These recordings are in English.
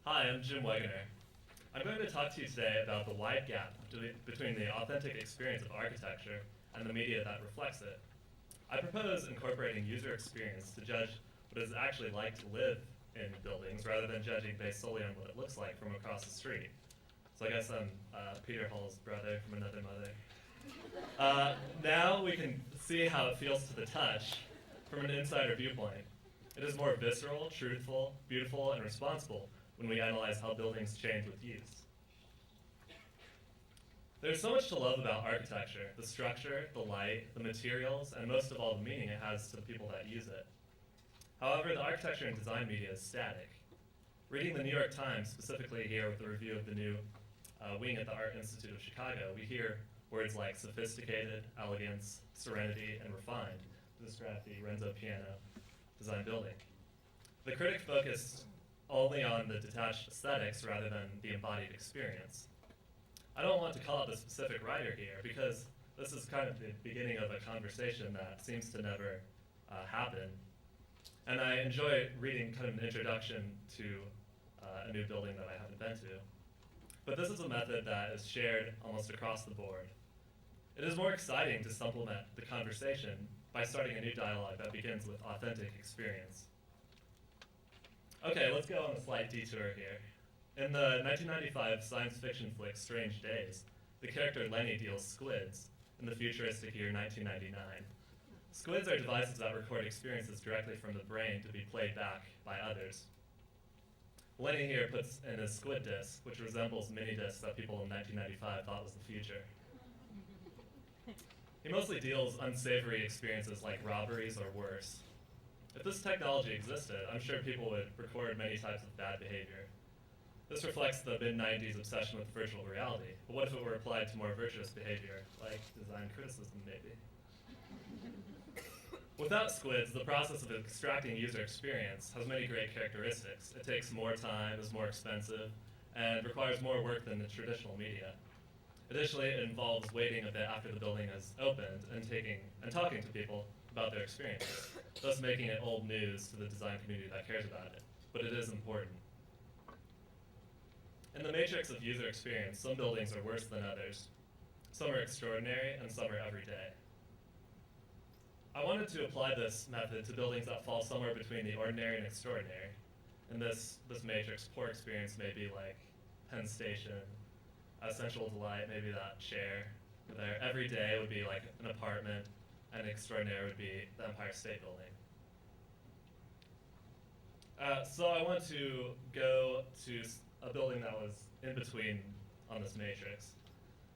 Hi, I'm Jim Wegener. I'm going to talk to you today about the wide gap between the authentic experience of architecture and the media that reflects it. I propose incorporating user experience to judge what it is actually like to live in buildings rather than judging based solely on what it looks like from across the street. So I guess I'm Peter Hall's brother from another mother. Now we can see how it feels to the touch from an insider viewpoint. It is more visceral, truthful, beautiful, and responsible when we analyze how buildings change with use. There's so much to love about architecture: the structure, the light, the materials, and most of all the meaning it has to the people that use it. However, the architecture and design media is static. Reading the New York Times, specifically here with the review of the new wing at the Art Institute of Chicago, we hear words like sophisticated, elegance, serenity, and refined to describe the Renzo Piano design building. The critic focused only on the detached aesthetics rather than the embodied experience. I don't want to call out the specific writer here because this is kind of the beginning of a conversation that seems to never happen. And I enjoy reading kind of an introduction to a new building that I haven't been to. But this is a method that is shared almost across the board. It is more exciting to supplement the conversation by starting a new dialogue that begins with authentic experience. Okay, let's go on a slight detour here. In the 1995 science fiction flick Strange Days, the character Lenny deals squids in the futuristic year 1999. Squids are devices that record experiences directly from the brain to be played back by others. Lenny here puts in a squid disc, which resembles mini discs that people in 1995 thought was the future. He mostly deals unsavory experiences like robberies or worse. If this technology existed, I'm sure people would record many types of bad behavior. This reflects the mid-90s obsession with virtual reality, but what if it were applied to more virtuous behavior, like design criticism maybe? Without squids, the process of extracting user experience has many great characteristics. It takes more time, is more expensive, and requires more work than the traditional media. Additionally, it involves waiting a bit after the building has opened and talking to people about their experiences, thus making it old news to the design community that cares about it. But it is important. In the matrix of user experience, some buildings are worse than others. Some are extraordinary, and some are everyday. I wanted to apply this method to buildings that fall somewhere between the ordinary and extraordinary. In this matrix, poor experience may be like Penn Station, essential delight, maybe that chair there. Everyday would be like an apartment, and extraordinary would be the Empire State Building. So I want to go to a building that was in between on this matrix.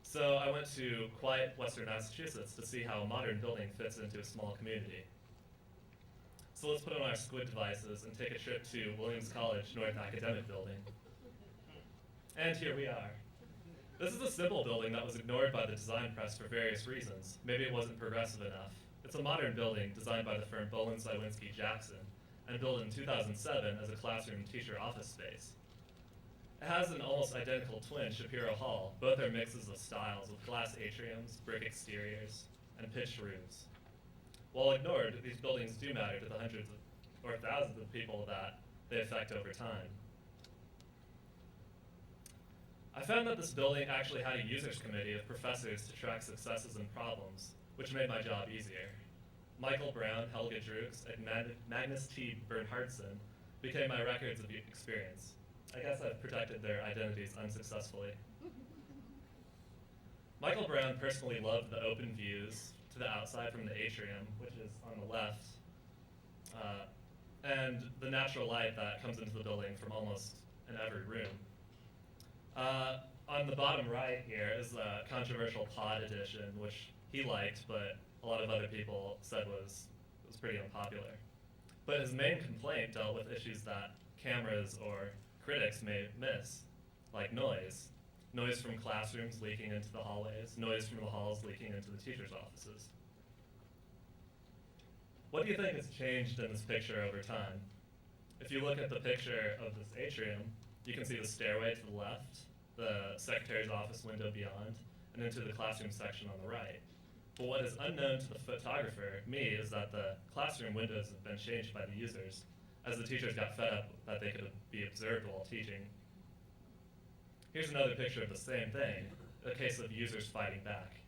So I went to quiet Western Massachusetts to see how a modern building fits into a small community. So let's put on our squid devices and take a trip to Williams College North Academic Building. And here we are. This is a simple building that was ignored by the design press for various reasons. Maybe it wasn't progressive enough. It's a modern building designed by the firm Bowen Sywinski Jackson and built in 2007 as a classroom teacher office space. It has an almost identical twin, Shapiro Hall. Both are mixes of styles with glass atriums, brick exteriors, and pitched roofs. While ignored, these buildings do matter to the hundreds or thousands of people that they affect over time. I found that this building actually had a users committee of professors to track successes and problems, which made my job easier. Michael Brown, Helga Droogs, and Magnus T. Bernhardsen became my records of experience. I guess I've protected their identities unsuccessfully. Michael Brown personally loved the open views to the outside from the atrium, which is on the left, and the natural light that comes into the building from almost in every room. On the bottom right here is the controversial pod edition, which he liked, but a lot of other people said was pretty unpopular. But his main complaint dealt with issues that cameras or critics may miss, like noise. Noise from classrooms leaking into the hallways, noise from the halls leaking into the teachers' offices. What do you think has changed in this picture over time? If you look at the picture of this atrium, you can see the stairway to the left, the secretary's office window beyond, and into the classroom section on the right. But what is unknown to the photographer, me, is that the classroom windows have been changed by the users as the teachers got fed up that they could be observed while teaching Here's another picture of the same thing, a case of users fighting back.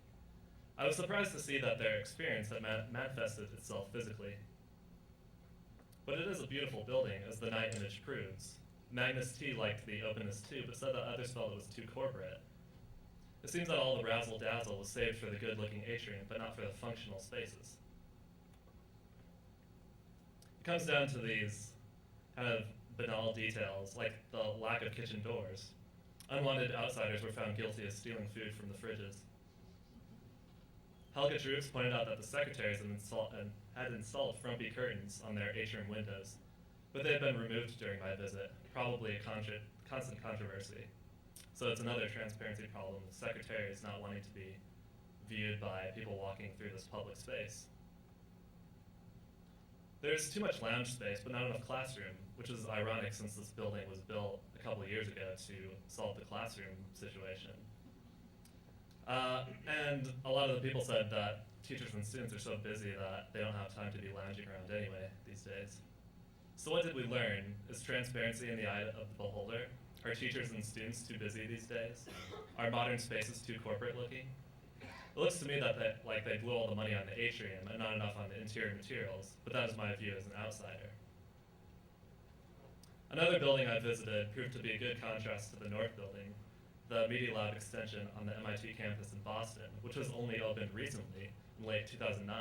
I was surprised to see that their experience had manifested itself physically. But it is a beautiful building, as the night image proves. Magnus T. liked the openness too, but said that others felt it was too corporate. It seems that all the razzle-dazzle was saved for the good-looking atrium, but not for the functional spaces. It comes down to these kind of banal details, like the lack of kitchen doors. Unwanted outsiders were found guilty of stealing food from the fridges. Helga Droops pointed out that the secretaries had installed frumpy curtains on their atrium windows, but they had been removed during my visit, probably a constant controversy. So it's another transparency problem, the secretaries not wanting to be viewed by people walking through this public space. There's too much lounge space, but not enough classroom, which is ironic since this building was built a couple of years ago to solve the classroom situation. And a lot of the people said that teachers and students are so busy that they don't have time to be lounging around anyway these days. So what did we learn? Is transparency in the eye of the beholder? Are teachers and students too busy these days? Are modern spaces too corporate looking? It looks to me that they blew all the money on the atrium and not enough on the interior materials, but that is my view as an outsider. Another building I visited proved to be a good contrast to the North Building, the Media Lab extension on the MIT campus in Boston, which was only opened recently, in late 2009,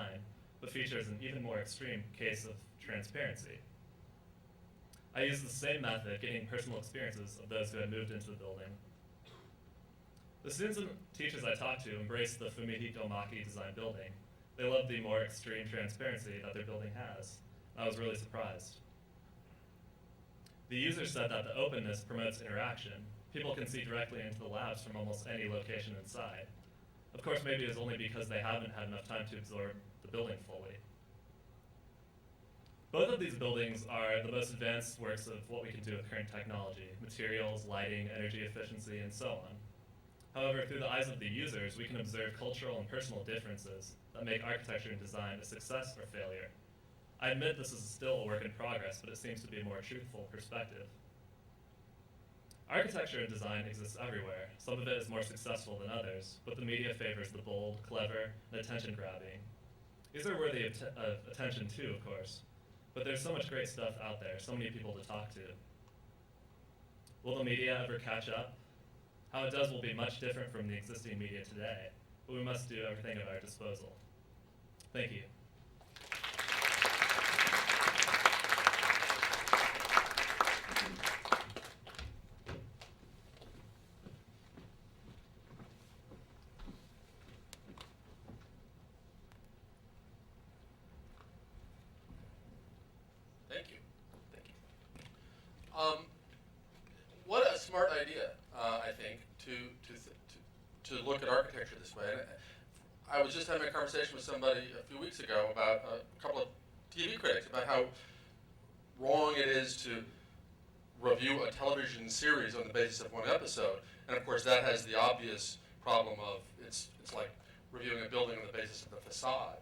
but features an even more extreme case of transparency. I used the same method, getting personal experiences of those who had moved into the building. The students and teachers I talked to embraced the Fumihiko Maki design building. They loved the more extreme transparency that their building has. I was really surprised. The users said that the openness promotes interaction. People can see directly into the labs from almost any location inside. Of course, maybe it's only because they haven't had enough time to absorb the building fully. Both of these buildings are the most advanced works of what we can do with current technology, materials, lighting, energy efficiency, and so on. However, through the eyes of the users, we can observe cultural and personal differences that make architecture and design a success or failure. I admit this is still a work in progress, but it seems to be a more truthful perspective. Architecture and design exists everywhere. Some of it is more successful than others, but the media favors the bold, clever, and attention-grabbing. These are worthy of attention too, of course, but there's so much great stuff out there, so many people to talk to. Will the media ever catch up? How it does will be much different from the existing media today, but we must do everything at our disposal. Thank you. Thank you. Thank you. What a smart idea, I think, to look at architecture this way. And I was just having a conversation with somebody a few weeks ago about a couple of TV critics about how wrong it is to review a television series on the basis of one episode. And of course, that has the obvious problem of it's like reviewing a building on the basis of the facade.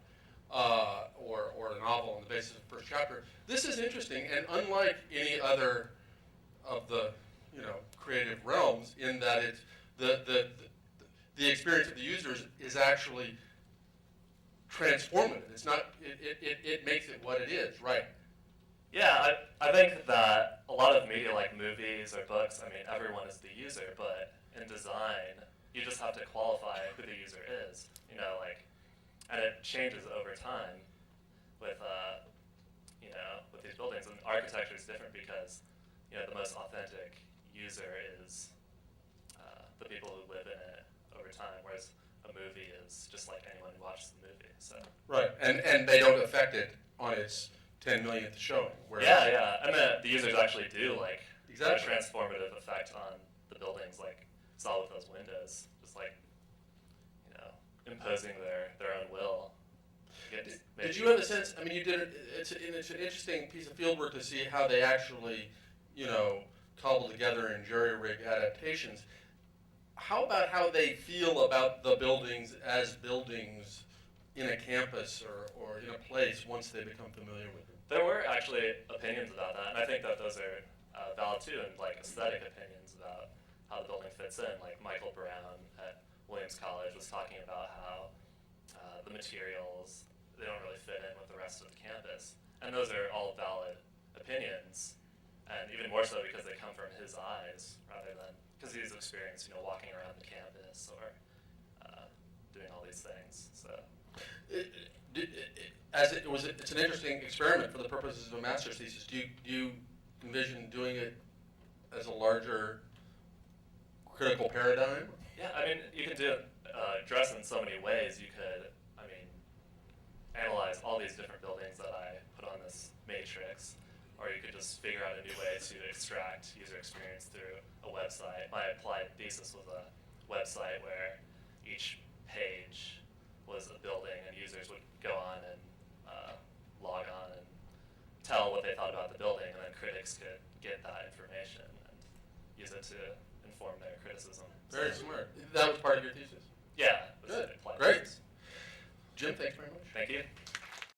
Or a novel on the basis of the first chapter. This is interesting, and unlike any other of the creative realms, in that it's the experience of the users is actually transformative. It's not. It makes it what it is, right? Yeah, I think that a lot of media, like movies or books, I mean, everyone is the user, but in design, you just have to qualify who the user is. And it changes over time with with these buildings. And architecture is different because the most authentic user is the people who live in it over time, whereas a movie is just like anyone who watches the movie. So right, and they don't affect it on its 10 millionth showing. Yeah, and the users actually do exactly. a transformative effect on the buildings, like saw with those windows, just imposing their own will. Did you have a sense? I mean, you did. It's an interesting piece of fieldwork to see how they actually, cobble together and jury-rig adaptations. How about how they feel about the buildings as buildings in a campus or in a place once they become familiar with them? There were actually opinions about that, and I think that those are valid too, and aesthetic opinions about how the building fits in. Like Michael Brown at Williams College was talking about how the materials, they don't really fit in with the rest of the campus. And those are all valid opinions, and even more so because they come from his eyes rather than, because he's experienced, walking around the campus or doing all these things. So it's an interesting experiment for the purposes of a master's thesis. Do you envision doing it as a larger critical paradigm? Yeah, I mean, you can do it, dress in so many ways. You could, analyze all these different buildings that I put on this matrix, or you could just figure out a new way to extract user experience through a website. My applied thesis was a website where each page was a building, and users would go on and log on and tell what they thought about the building, and then critics could get that information and use it to inform their criticism. Very smart. That was part of your thesis? Yeah. Good. Applied Great. thesis. Jim, thanks very much. Thank you.